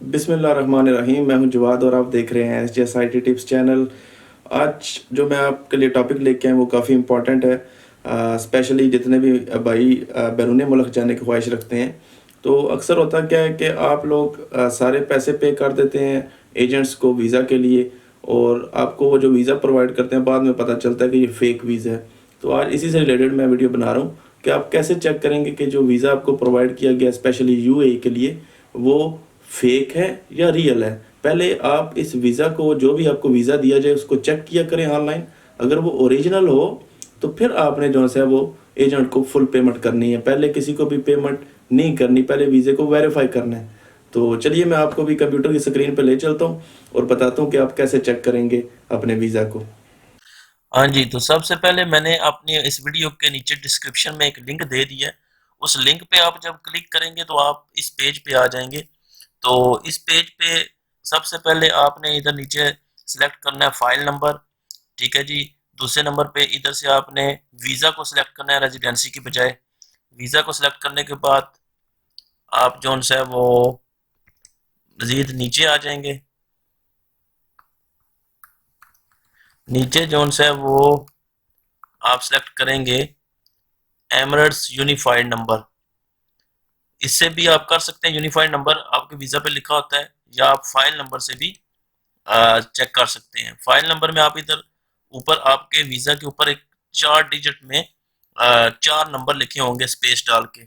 बिस्मिल्लाहिर्रहमानिर्रहीम। मैं हूं जवाद और आप देख रहे हैं एसजेएस आईटी टिप्स चैनल। आज जो मैं आपके लिए टॉपिक लेके आया वो काफ़ी इम्पोर्टेंट है, स्पेशली जितने भी भाई बैरून मुल्क जाने की ख्वाहिश रखते हैं। तो अक्सर होता क्या है कि आप लोग सारे पैसे पे कर देते हैं एजेंट्स को वीज़ा के लिए, और आपको वो जो वीज़ा प्रोवाइड करते हैं बाद में पता चलता है कि ये फ़ेक वीज़ा है। तो आज इसी से रिलेटेड मैं वीडियो बना रहा हूँ कि आप कैसे चेक करेंगे कि जो वीज़ा आपको प्रोवाइड किया गया स्पेशली यूएई के लिए वो फेक है या रियल है। पहले आप इस वीज़ा को, जो भी आपको वीज़ा दिया जाए, उसको चेक किया करें ऑनलाइन। अगर वो ओरिजिनल हो तो फिर आपने जो है वो एजेंट को फुल पेमेंट करनी है। पहले किसी को भी पेमेंट नहीं करनी, पहले वीज़े को वेरीफाई करना है। तो चलिए मैं आपको भी कंप्यूटर की स्क्रीन पर ले चलता हूँ और बताता हूँ कि आप कैसे चेक करेंगे अपने वीज़ा को। हाँ जी, तो सबसे पहले मैंने अपनी इस वीडियो के नीचे डिस्क्रिप्शन में एक लिंक दे दिया है। उस लिंक पे आप जब क्लिक करेंगे तो आप इस पेज पे आ जाएंगे। तो इस पेज पे सबसे पहले आपने इधर नीचे सिलेक्ट करना है फाइल नंबर। ठीक है जी। दूसरे नंबर पे इधर से आपने वीज़ा को सिलेक्ट करना है रेजिडेंसी की बजाय। वीज़ा को सिलेक्ट करने के बाद आप जो है वो मज़ीद नीचे आ जाएंगे। नीचे जो है वो आप सिलेक्ट करेंगे एमरेट्स यूनिफाइड नंबर। इससे भी आप कर सकते हैं, यूनिफाइड नंबर आपके वीज़ा पे लिखा होता है, या आप फाइल नंबर से भी चेक कर सकते हैं। फाइल नंबर में आप इधर ऊपर आपके वीज़ा के ऊपर एक 4 डिजिट में 4 नंबर लिखे होंगे स्पेस डाल के,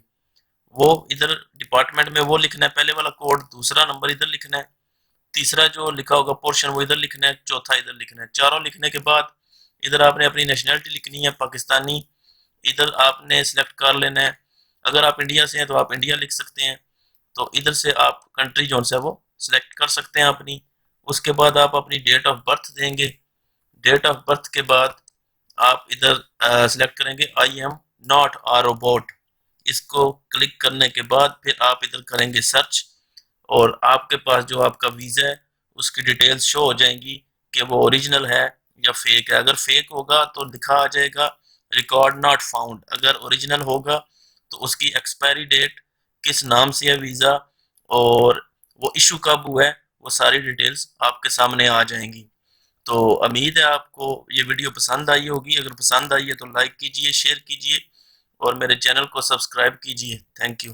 वो इधर डिपार्टमेंट में वो लिखना है, पहले वाला कोड, दूसरा नंबर इधर लिखना है, तीसरा जो लिखा होगा पोर्शन वो इधर लिखना है, चौथा इधर लिखना है। चारों लिखने के बाद इधर आपने अपनी नेशनैलिटी लिखनी है, पाकिस्तानी इधर आपने सेलेक्ट कर लेना है। अगर आप इंडिया से हैं तो आप इंडिया लिख सकते हैं। तो इधर से आप कंट्री जोन से वो सिलेक्ट कर सकते हैं अपनी। उसके बाद आप अपनी डेट ऑफ बर्थ देंगे। डेट ऑफ बर्थ के बाद आप इधर सिलेक्ट करेंगे I am not a robot. इसको क्लिक करने के बाद फिर आप इधर करेंगे सर्च, और आपके पास जो आपका वीज़ा है उसकी डिटेल्स शो हो जाएंगी कि वो ओरिजिनल है या फेक है। अगर फेक होगा तो लिखा आ जाएगा रिकॉर्ड नॉट फाउंड। अगर ओरिजिनल होगा तो उसकी एक्सपायरी डेट, किस नाम से है वीज़ा, और वो इशू कब हुआ है, वो सारी डिटेल्स आपके सामने आ जाएंगी। तो उम्मीद है आपको ये वीडियो पसंद आई होगी। अगर पसंद आई है तो लाइक कीजिए, शेयर कीजिए और मेरे चैनल को सब्सक्राइब कीजिए। Thank you.